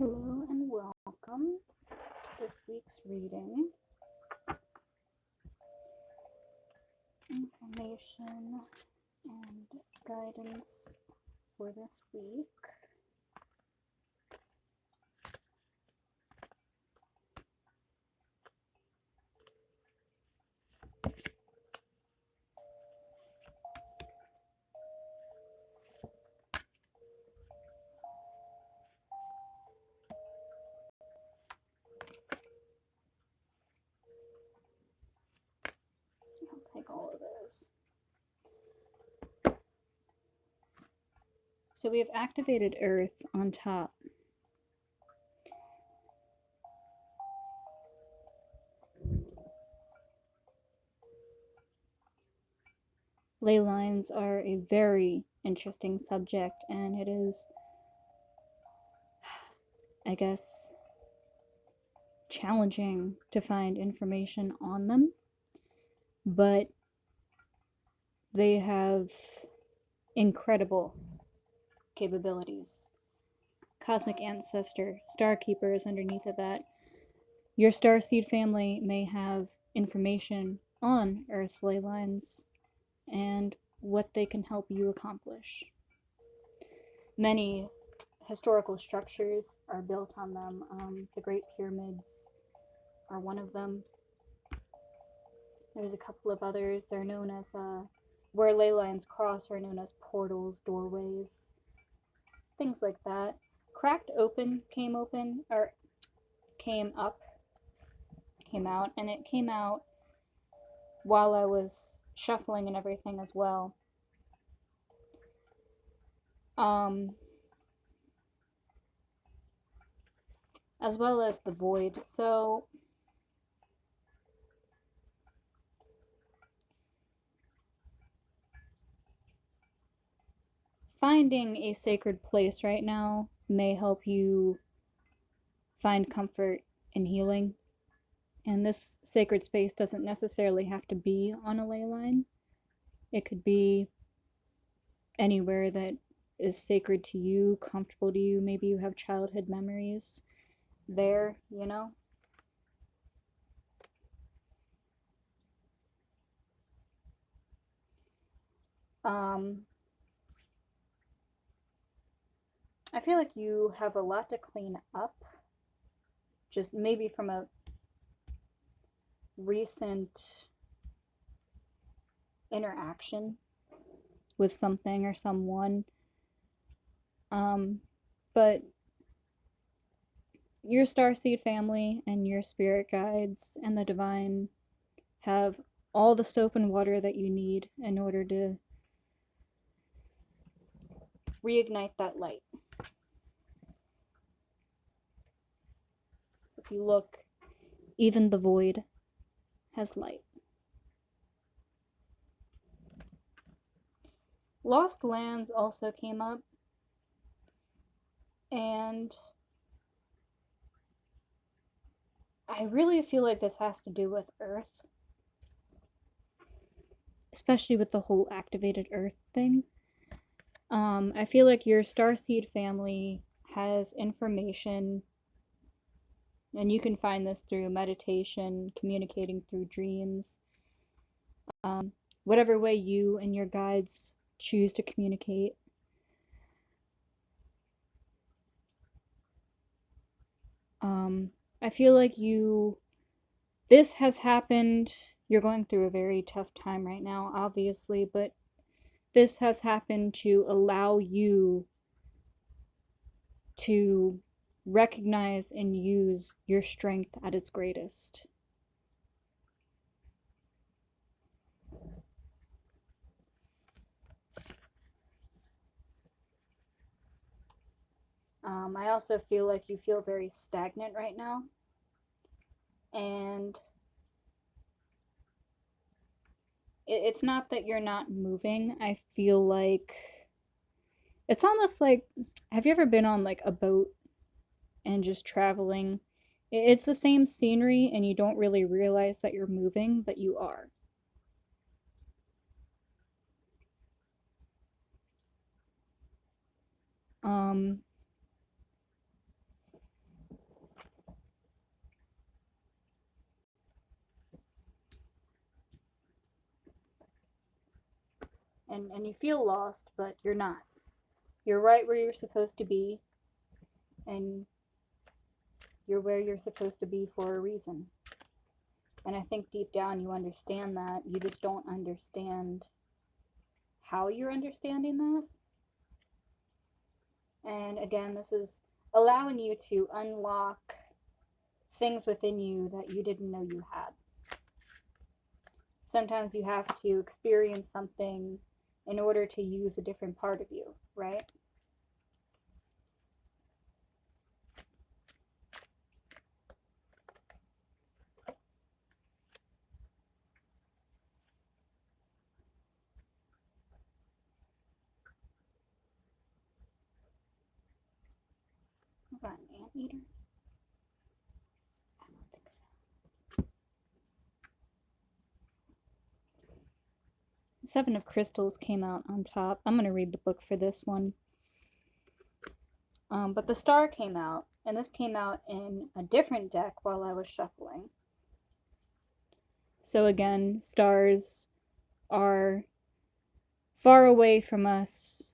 Hello and welcome to this week's reading. Information and guidance for this week. I'll take all of those. So we have activated Earth on top. Ley lines are a very interesting subject, and it is, I guess, challenging to find information on them, but they have incredible capabilities. Cosmic Ancestor, Star Keeper is underneath of that. Your starseed family may have information on Earth's ley lines and what they can help you accomplish. Many historical structures are built on them. The Great Pyramids are one of them. There's a couple of others. They're known as, where ley lines cross are known as portals, doorways, things like that. Cracked Open came out, and it came out while I was shuffling and everything as well. As well as the Void. So finding a sacred place right now may help you find comfort and healing. And this sacred space doesn't necessarily have to be on a ley line. It could be anywhere that is sacred to you, comfortable to you. Maybe you have childhood memories there, you know? I feel like you have a lot to clean up, just maybe from a recent interaction with something or someone. But your starseed family and your spirit guides and the divine have all the soap and water that you need in order to reignite that light. If you look, even the void has light. Lost Lands also came up, and I really feel like this has to do with Earth, especially with the whole activated Earth thing. I feel like your starseed family has information, and you can find this through meditation, communicating through dreams, whatever way you and your guides choose to communicate. I feel like this has happened. You're going through a very tough time right now, obviously, but this has happened to allow you to recognize and use your strength at its greatest. I also feel like you feel very stagnant right now, and it's not that you're not moving. I feel like it's almost like, have you ever been on like a boat and just traveling? It's the same scenery and you don't really realize that you're moving, but you are. and you feel lost, but you're not. You're right where you're supposed to be, and you're where you're supposed to be for a reason. And I think deep down you understand that. You just don't understand how you're understanding that. And again, this is allowing you to unlock things within you that you didn't know you had. Sometimes you have to experience something in order to use a different part of you, right? Is that an anteater? I don't think so. Seven of Crystals came out on top. I'm going to read the book for this one. But the Star came out, and this came out in a different deck while I was shuffling. So again, stars are far away from us,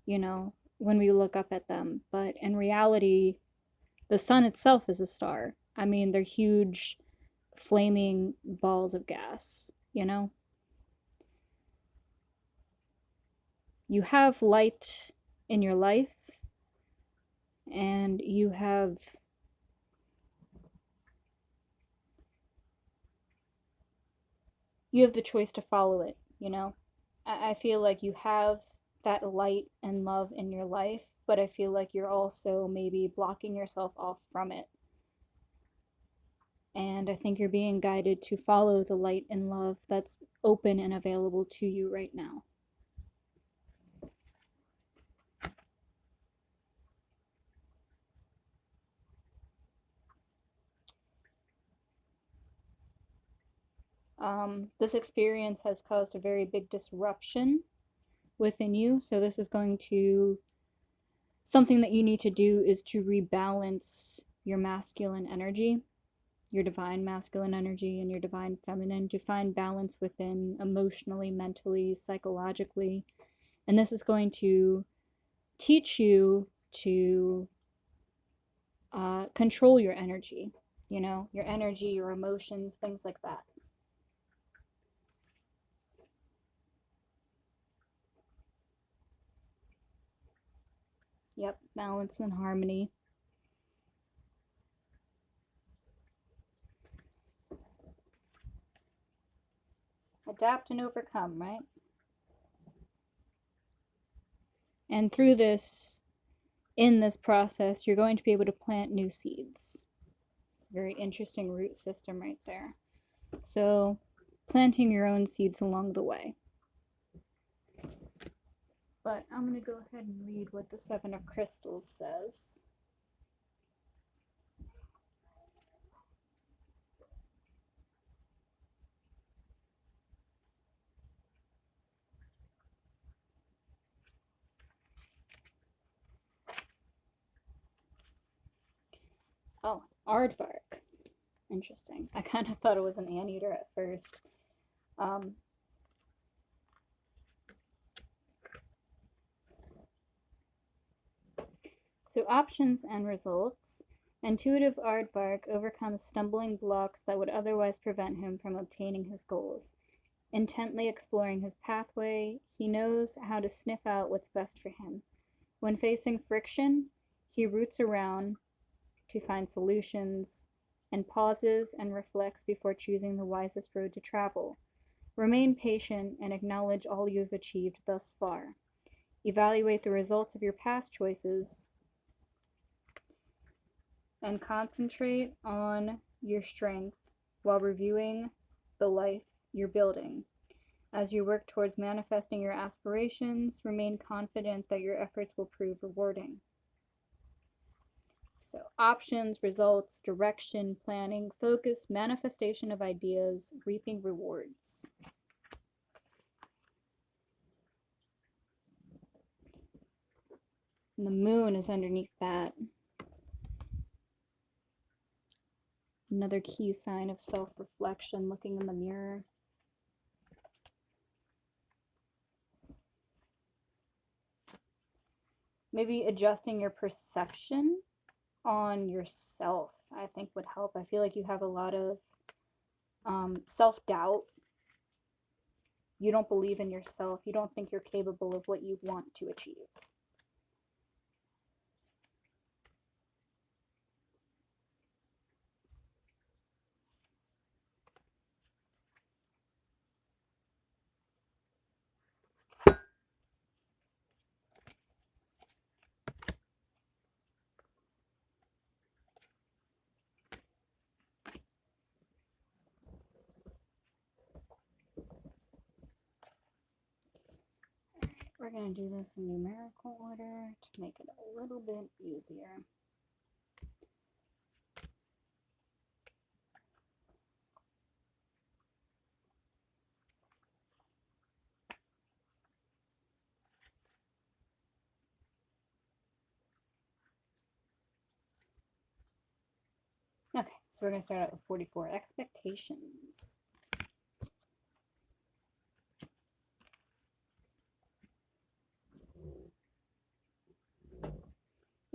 you know, when we look up at them. But in reality, the sun itself is a star. I mean, they're huge, flaming balls of gas, you know? You have light in your life, and you have the choice to follow it, you know? I feel like you have that light and love in your life, but I feel like you're also maybe blocking yourself off from it. And I think you're being guided to follow the light and love that's open and available to you right now. This experience has caused a very big disruption within you. So this is going to, something that you need to do is to rebalance your masculine energy, your divine masculine energy and your divine feminine, to find balance within emotionally, mentally, psychologically. And this is going to teach you to control your energy, you know, your energy, your emotions, things like that. Yep, balance and harmony. Adapt and overcome, right? And through this, in this process, you're going to be able to plant new seeds. Very interesting root system right there. So, planting your own seeds along the way. But I'm going to go ahead and read what the Seven of Crystals says. Oh, aardvark. Interesting. I kind of thought it was an anteater at first. So options and results. Intuitive aardvark overcomes stumbling blocks that would otherwise prevent him from obtaining his goals. Intently exploring his pathway, he knows how to sniff out what's best for him. When facing friction, he roots around to find solutions and pauses and reflects before choosing the wisest road to travel. Remain patient and acknowledge all you've achieved thus far. Evaluate the results of your past choices and concentrate on your strength while reviewing the life you're building. As you work towards manifesting your aspirations, remain confident that your efforts will prove rewarding. So, options, results, direction, planning, focus, manifestation of ideas, reaping rewards. And the moon is underneath that. Another key sign of self-reflection, looking in the mirror. Maybe adjusting your perception on yourself, I think would help. I feel like you have a lot of self-doubt. You don't believe in yourself. You don't think you're capable of what you want to achieve. We're going to do this in numerical order to make it a little bit easier. Okay, so we're going to start out with 44, expectations.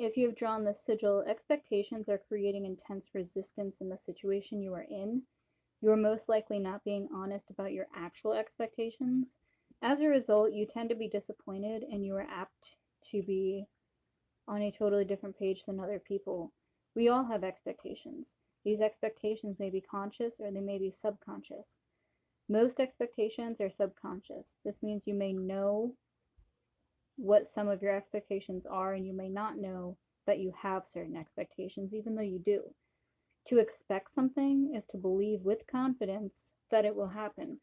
If you have drawn the sigil, expectations are creating intense resistance in the situation you are in. You are most likely not being honest about your actual expectations. As a result, you tend to be disappointed and you are apt to be on a totally different page than other people. We all have expectations. These expectations may be conscious or they may be subconscious. Most expectations are subconscious. This means you may know what some of your expectations are and you may not know that you have certain expectations, even though you do. To expect something is to believe with confidence that it will happen.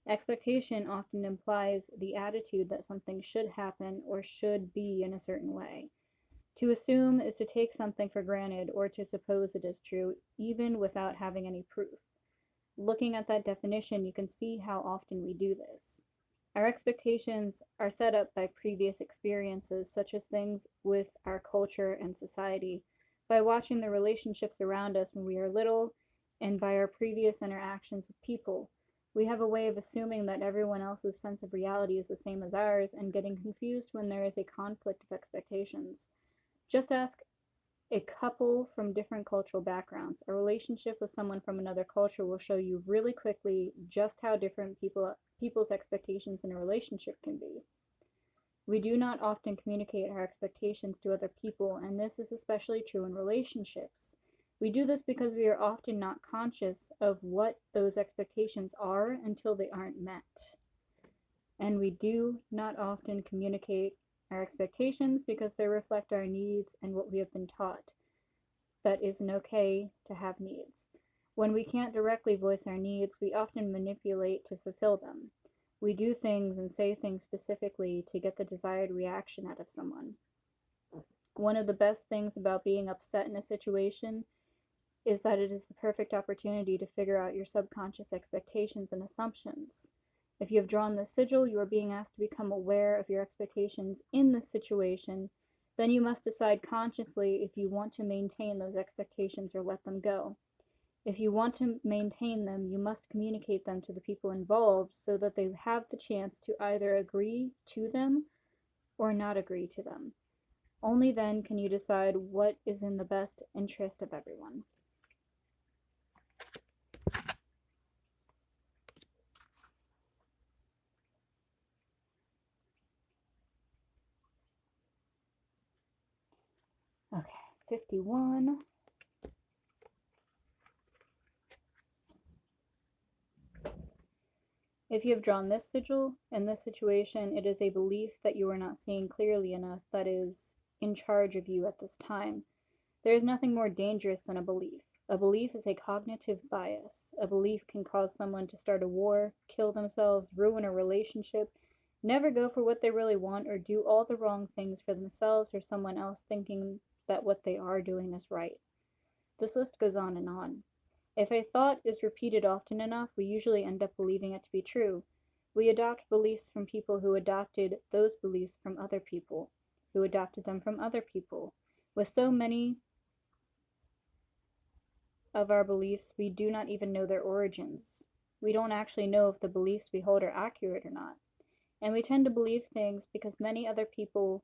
Expectation often implies the attitude that something should happen or should be in a certain way. To assume is to take something for granted or to suppose it is true, even without having any proof. Looking at that definition, you can see how often we do this. Our expectations are set up by previous experiences, such as things with our culture and society, by watching the relationships around us when we are little, and by our previous interactions with people. We have a way of assuming that everyone else's sense of reality is the same as ours and getting confused when there is a conflict of expectations. Just ask a couple from different cultural backgrounds. A relationship with someone from another culture will show you really quickly just how different people's expectations in a relationship can be. We do not often communicate our expectations to other people, and this is especially true in relationships. We do this because we are often not conscious of what those expectations are until they aren't met. And we do not often communicate our expectations because they reflect our needs and what we have been taught. That isn't okay to have needs. When we can't directly voice our needs, we often manipulate to fulfill them. We do things and say things specifically to get the desired reaction out of someone. One of the best things about being upset in a situation is that it is the perfect opportunity to figure out your subconscious expectations and assumptions. If you have drawn the sigil, you are being asked to become aware of your expectations in this situation. Then you must decide consciously if you want to maintain those expectations or let them go. If you want to maintain them, you must communicate them to the people involved so that they have the chance to either agree to them or not agree to them. Only then can you decide what is in the best interest of everyone. Okay, 51. If you have drawn this sigil, in this situation, it is a belief that you are not seeing clearly enough that is in charge of you at this time. There is nothing more dangerous than a belief. A belief is a cognitive bias. A belief can cause someone to start a war, kill themselves, ruin a relationship, never go for what they really want, or do all the wrong things for themselves or someone else thinking that what they are doing is right. This list goes on and on. If a thought is repeated often enough, we usually end up believing it to be true. We adopt beliefs from people who adopted those beliefs from other people, who adopted them from other people. With so many of our beliefs, we do not even know their origins. We don't actually know if the beliefs we hold are accurate or not. And we tend to believe things because many other people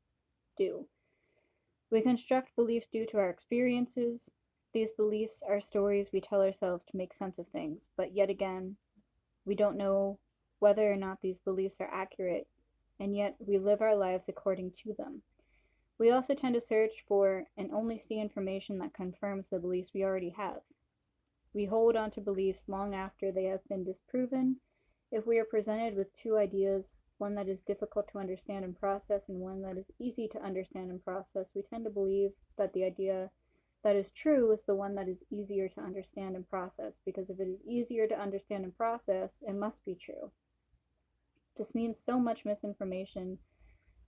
do. We construct beliefs due to our experiences. These beliefs are stories we tell ourselves to make sense of things, but yet again, we don't know whether or not these beliefs are accurate, and yet we live our lives according to them. We also tend to search for and only see information that confirms the beliefs we already have. We hold on to beliefs long after they have been disproven. If we are presented with two ideas, one that is difficult to understand and process and one that is easy to understand and process, we tend to believe that the idea that is true is the one that is easier to understand and process, because if it is easier to understand and process, it must be true. This means so much misinformation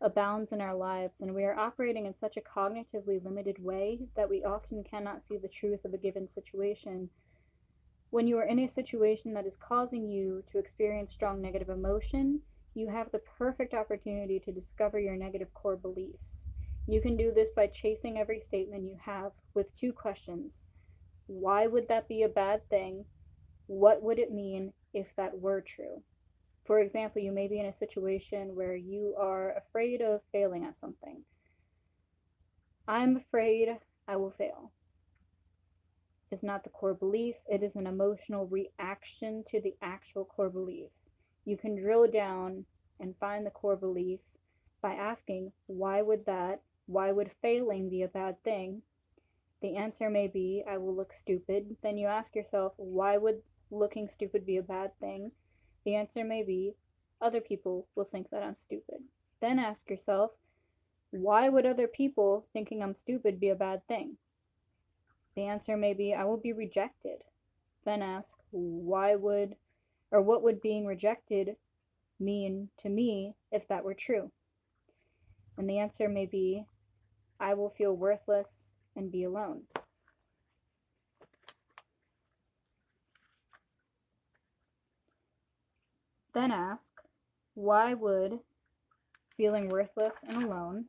abounds in our lives, and we are operating in such a cognitively limited way that we often cannot see the truth of a given situation. When you are in a situation that is causing you to experience strong negative emotion, you have the perfect opportunity to discover your negative core beliefs. You can do this by chasing every statement you have with two questions. Why would that be a bad thing? What would it mean if that were true? For example, you may be in a situation where you are afraid of failing at something. I'm afraid I will fail. Is not the core belief, it is an emotional reaction to the actual core belief. You can drill down and find the core belief by asking, why would failing be a bad thing? The answer may be, I will look stupid. Then you ask yourself, why would looking stupid be a bad thing? The answer may be, other people will think that I'm stupid. Then ask yourself, why would other people thinking I'm stupid be a bad thing? The answer may be, I will be rejected. Then ask, what would being rejected mean to me if that were true? And the answer may be, I will feel worthless and be alone. Then ask, why would feeling worthless and alone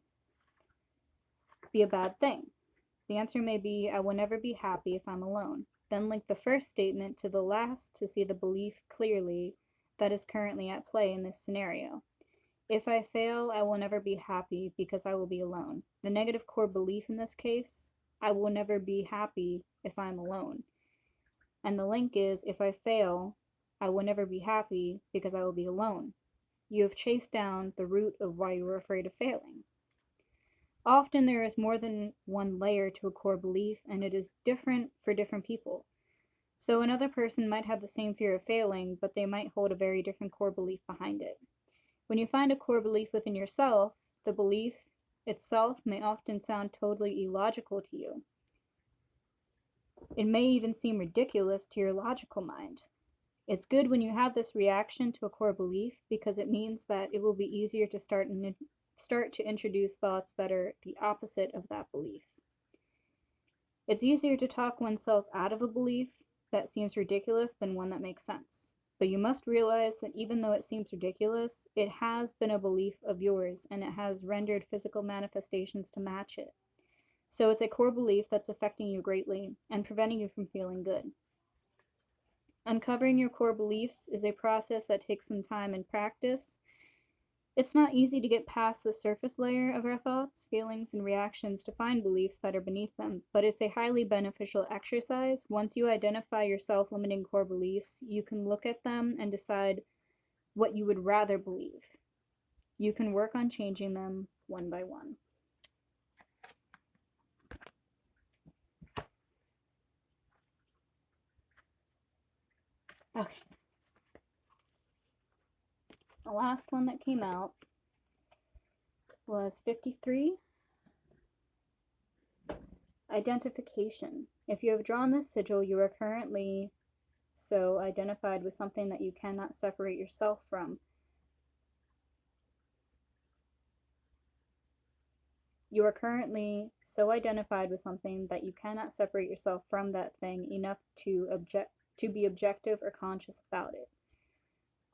be a bad thing? The answer may be, I will never be happy if I'm alone. Then link the first statement to the last to see the belief clearly that is currently at play in this scenario. If I fail, I will never be happy because I will be alone. The negative core belief in this case, I will never be happy if I'm alone. And the link is, if I fail, I will never be happy because I will be alone. You have chased down the root of why you were afraid of failing. Often there is more than one layer to a core belief, and it is different for different people. So another person might have the same fear of failing, but they might hold a very different core belief behind it. When you find a core belief within yourself, the belief itself may often sound totally illogical to you. It may even seem ridiculous to your logical mind. It's good when you have this reaction to a core belief because it means that it will be easier to start to introduce thoughts that are the opposite of that belief. It's easier to talk oneself out of a belief that seems ridiculous than one that makes sense. But you must realize that even though it seems ridiculous, it has been a belief of yours and it has rendered physical manifestations to match it. So it's a core belief that's affecting you greatly and preventing you from feeling good. Uncovering your core beliefs is a process that takes some time and practice. It's not easy to get past the surface layer of our thoughts, feelings, and reactions to find beliefs that are beneath them, but it's a highly beneficial exercise. Once you identify your self-limiting core beliefs, you can look at them and decide what you would rather believe. You can work on changing them one by one. Okay. The last one that came out was 53. Identification. If you have drawn this sigil, you are currently so identified with something that you cannot separate yourself from. You are currently so identified with something that you cannot separate yourself from that thing enough to be objective or conscious about it.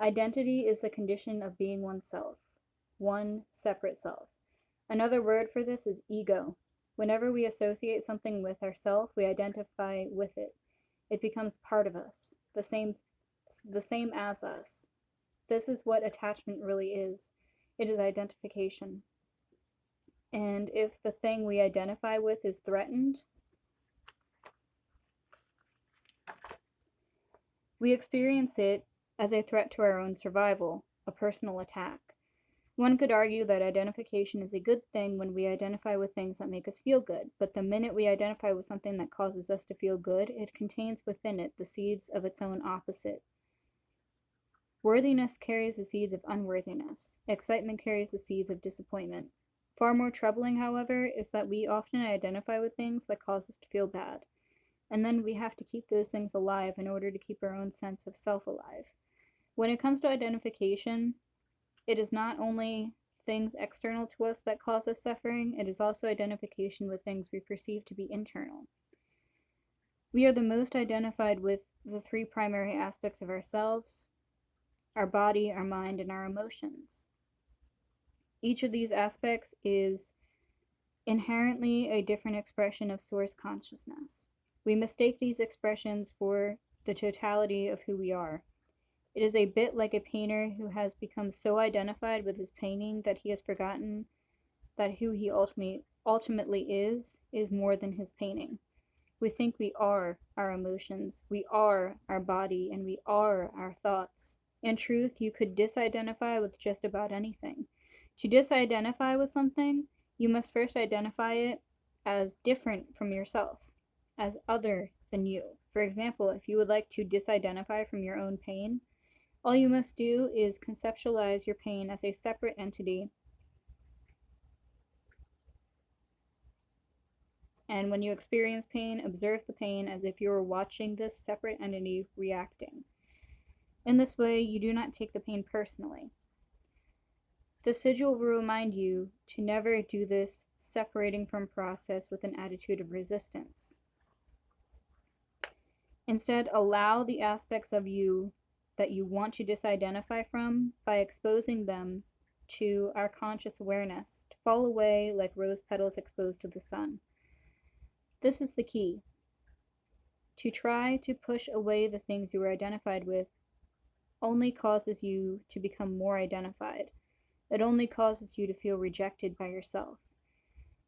Identity is the condition of being oneself, one separate self. Another word for this is ego. Whenever we associate something with ourself, we identify with it. It becomes part of us, the same as us. This is what attachment really is. It is identification. And if the thing we identify with is threatened, we experience it as a threat to our own survival, a personal attack. One could argue that identification is a good thing when we identify with things that make us feel good, but the minute we identify with something that causes us to feel good, it contains within it the seeds of its own opposite. Worthiness carries the seeds of unworthiness. Excitement carries the seeds of disappointment. Far more troubling, however, is that we often identify with things that cause us to feel bad, and then we have to keep those things alive in order to keep our own sense of self alive. When it comes to identification, it is not only things external to us that cause us suffering, it is also identification with things we perceive to be internal. We are the most identified with the three primary aspects of ourselves: our body, our mind, and our emotions. Each of these aspects is inherently a different expression of source consciousness. We mistake these expressions for the totality of who we are. It is a bit like a painter who has become so identified with his painting that he has forgotten that who he ultimately is more than his painting. We think we are our emotions, we are our body, and we are our thoughts. In truth, you could disidentify with just about anything. To disidentify with something, you must first identify it as different from yourself, as other than you. For example, if you would like to disidentify from your own pain, all you must do is conceptualize your pain as a separate entity, and when you experience pain, observe the pain as if you were watching this separate entity reacting. In this way, you do not take the pain personally. The sigil will remind you to never do this separating from process with an attitude of resistance. Instead, allow the aspects of you that you want to disidentify from by exposing them to our conscious awareness to fall away like rose petals exposed to the sun. This is the key. To try to push away the things you are identified with only causes you to become more identified. It only causes you to feel rejected by yourself.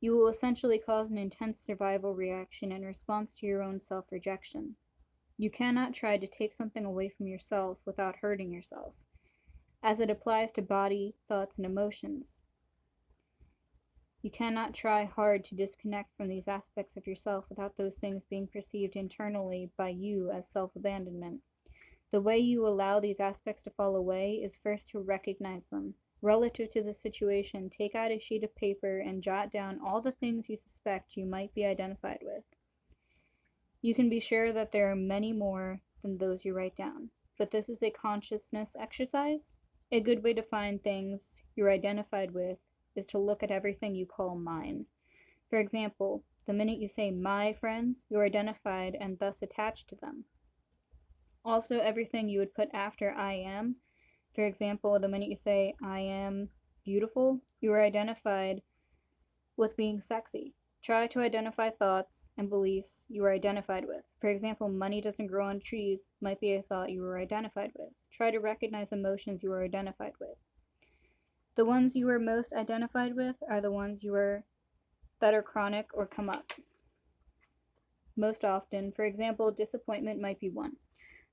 You will essentially cause an intense survival reaction in response to your own self-rejection. You cannot try to take something away from yourself without hurting yourself, as it applies to body, thoughts, and emotions. You cannot try hard to disconnect from these aspects of yourself without those things being perceived internally by you as self-abandonment. The way you allow these aspects to fall away is first to recognize them. Relative to the situation, take out a sheet of paper and jot down all the things you suspect you might be identified with. You can be sure that there are many more than those you write down, but this is a consciousness exercise. A good way to find things you're identified with is to look at everything you call mine. For example, the minute you say my friends, you're identified and thus attached to them. Also, everything you would put after I am. For example, the minute you say I am beautiful, you are identified with being sexy. Try to identify thoughts and beliefs you are identified with. For example, money doesn't grow on trees might be a thought you are identified with. Try to recognize emotions you are identified with. The ones you are most identified with are the ones that are chronic or come up most often. For example, disappointment might be one.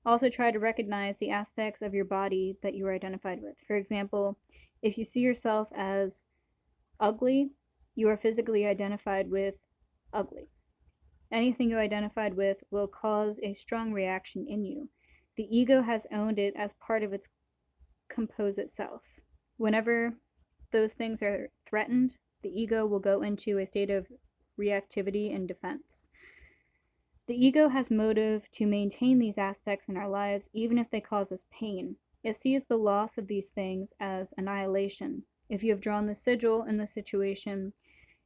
Also, try to recognize the aspects of your body that you are identified with. For example, if you see yourself as ugly, you are physically identified with ugly. Anything you identified with will cause a strong reaction in you. The ego has owned it as part of its composite self. Whenever those things are threatened, the ego will go into a state of reactivity and defense. The ego has motive to maintain these aspects in our lives even if they cause us pain. It sees the loss of these things as annihilation. If you have drawn the sigil in the situation,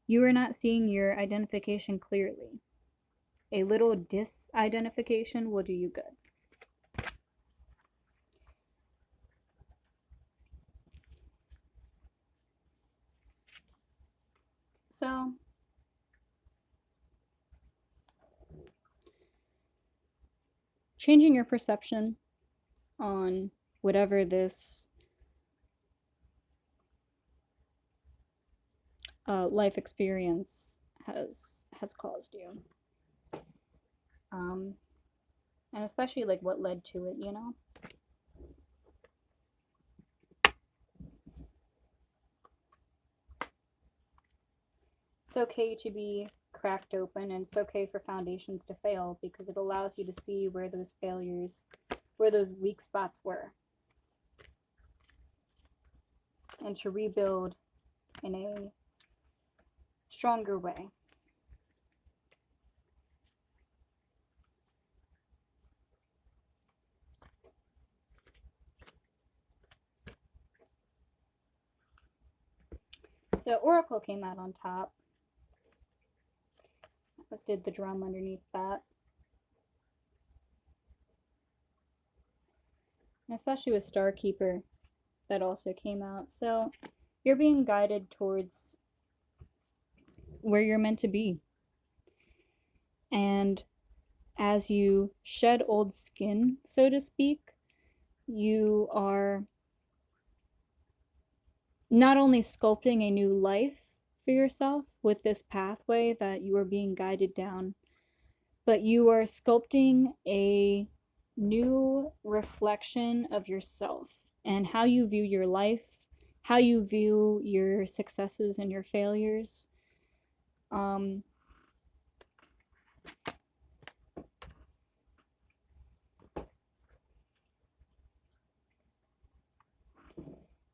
you are not seeing your identification clearly. A little disidentification will do you good. So, changing your perception on whatever this life experience has caused you, and especially like what led to it. It's okay to be cracked open, and it's okay for foundations to fail because it allows you to see where those failures, where those weak spots were, and to rebuild in a stronger way. So Oracle came out on top. Let's did the drum underneath that. And especially with Starkeeper, that also came out. So you're being guided towards where you're meant to be. And as you shed old skin, so to speak, you are not only sculpting a new life for yourself with this pathway that you are being guided down, but you are sculpting a new reflection of yourself and how you view your life, how you view your successes and your failures.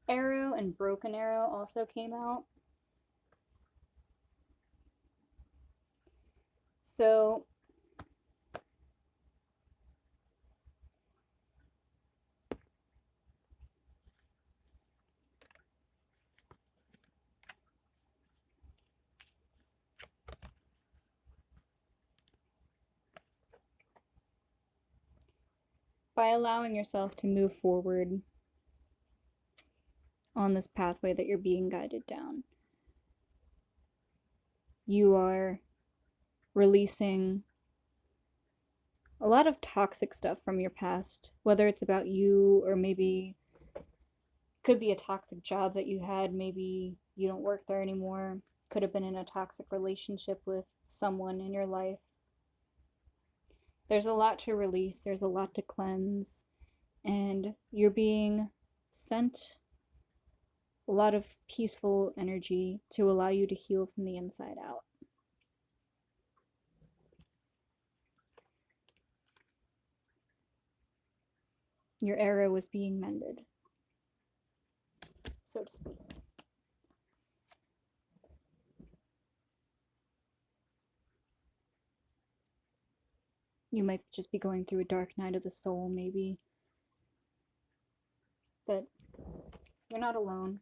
Arrow and Broken Arrow also came out. So by allowing yourself to move forward on this pathway that you're being guided down, you are releasing a lot of toxic stuff from your past, whether it's about you or maybe could be a toxic job that you had, maybe you don't work there anymore, could have been in a toxic relationship with someone in your life. There's a lot to release, there's a lot to cleanse, and you're being sent a lot of peaceful energy to allow you to heal from the inside out. Your arrow is being mended, so to speak. You might just be going through a dark night of the soul, maybe. But you're not alone.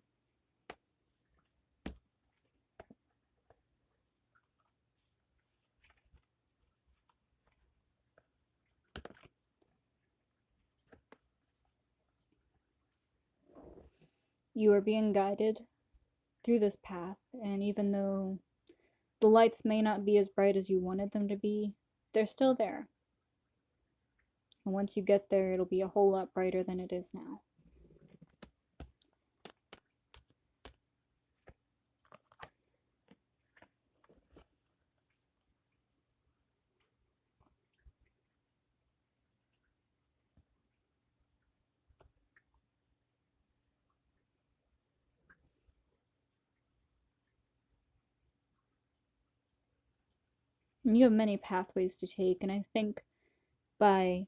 You are being guided through this path, and even though the lights may not be as bright as you wanted them to be, they're still there. And once you get there, it'll be a whole lot brighter than it is now. And you have many pathways to take, and I think by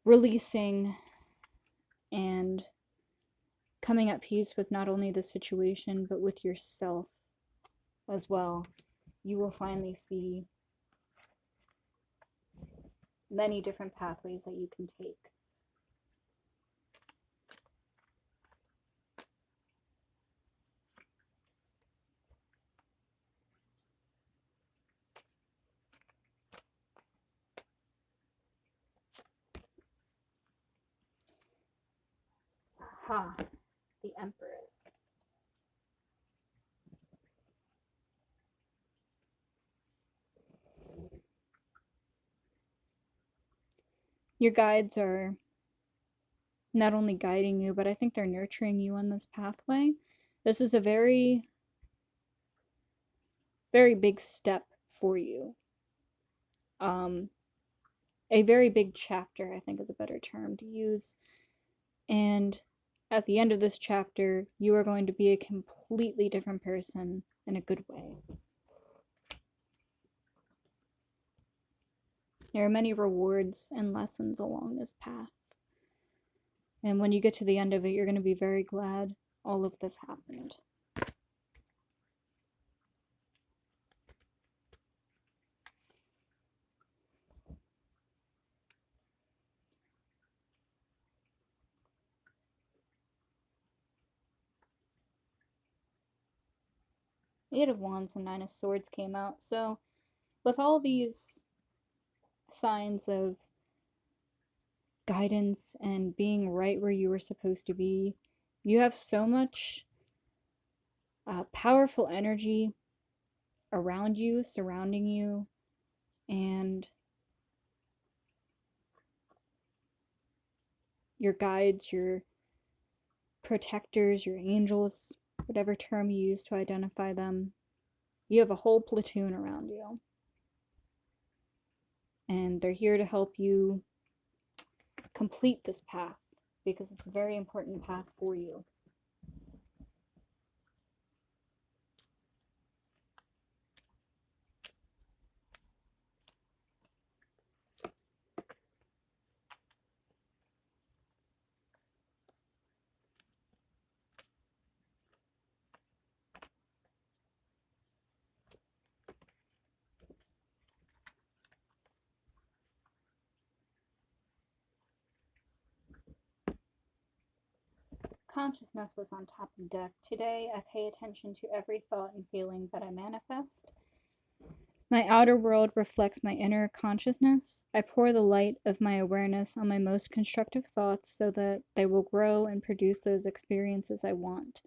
releasing and coming at peace with not only the situation but with yourself as well, you will finally see many different pathways that you can take. Aha, the Empress. Your guides are not only guiding you, but I think they're nurturing you on this pathway, This is a very, very big step for you. A very big chapter, I think is a better term to use. And at the end of this chapter, you are going to be a completely different person in a good way. There are many rewards and lessons along this path. And when you get to the end of it, you're going to be very glad all of this happened. Eight of Wands and Nine of Swords came out. So, with all these signs of guidance and being right where you were supposed to be, you have so much powerful energy around you, surrounding you, and your guides, your protectors, your angels, whatever term you use to identify them. You have a whole platoon around you. And they're here to help you complete this path because it's a very important path for you. Consciousness was on top of deck. Today, I pay attention to every thought and feeling that I manifest. My outer world reflects my inner consciousness. I pour the light of my awareness on my most constructive thoughts so that they will grow and produce those experiences I want.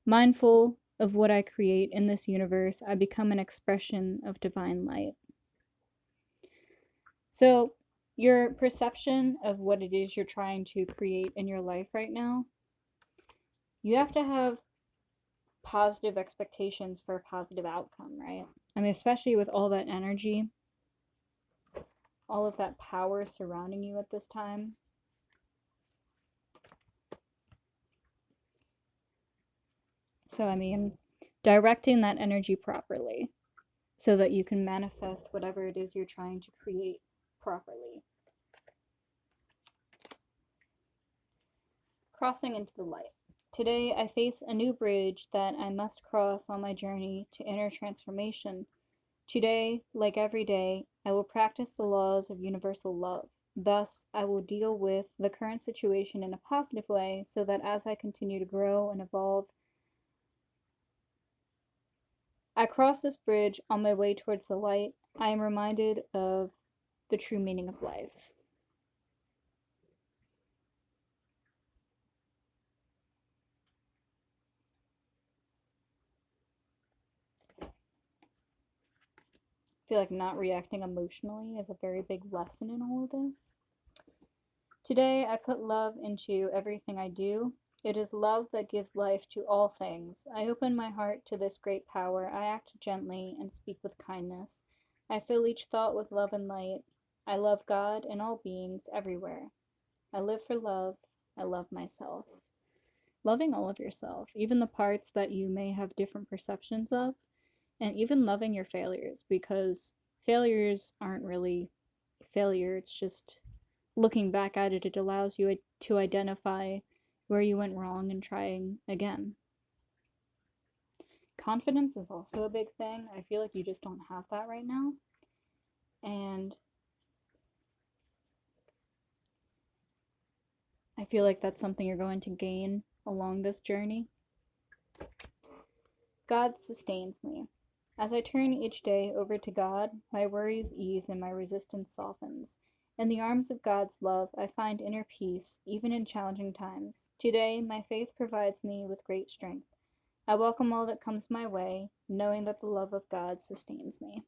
Mindful of what I create in this universe, I become an expression of divine light. So, your perception of what it is you're trying to create in your life right now, you have to have positive expectations for a positive outcome, right? I mean, especially with all that energy, all of that power surrounding you at this time. So, I mean, directing that energy properly so that you can manifest whatever it is you're trying to create properly. Crossing into the light. Today, I face a new bridge that I must cross on my journey to inner transformation. Today, like every day, I will practice the laws of universal love. Thus, I will deal with the current situation in a positive way so that as I continue to grow and evolve, I cross this bridge on my way towards the light. I am reminded of the true meaning of life. I feel like not reacting emotionally is a very big lesson in all of this. Today, I put love into everything I do. It is love that gives life to all things. I open my heart to this great power. I act gently and speak with kindness. I fill each thought with love and light. I love God and all beings everywhere. I live for love. I love myself. Loving all of yourself, even the parts that you may have different perceptions of, and even loving your failures, because failures aren't really failure. It's just looking back at it, it allows you to identify where you went wrong and trying again. Confidence is also a big thing. I feel like you just don't have that right now. And I feel like that's something you're going to gain along this journey. God sustains me. As I turn each day over to God, my worries ease and my resistance softens. In the arms of God's love, I find inner peace, even in challenging times. Today, my faith provides me with great strength. I welcome all that comes my way, knowing that the love of God sustains me.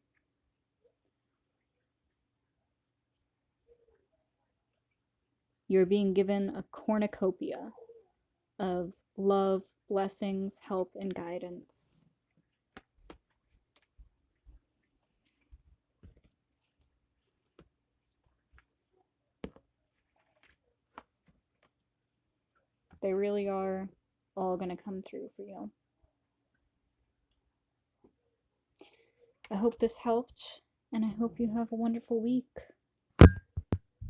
You're being given a cornucopia of love, blessings, help, and guidance. They really are all going to come through for you. I hope this helped, and I hope you have a wonderful week.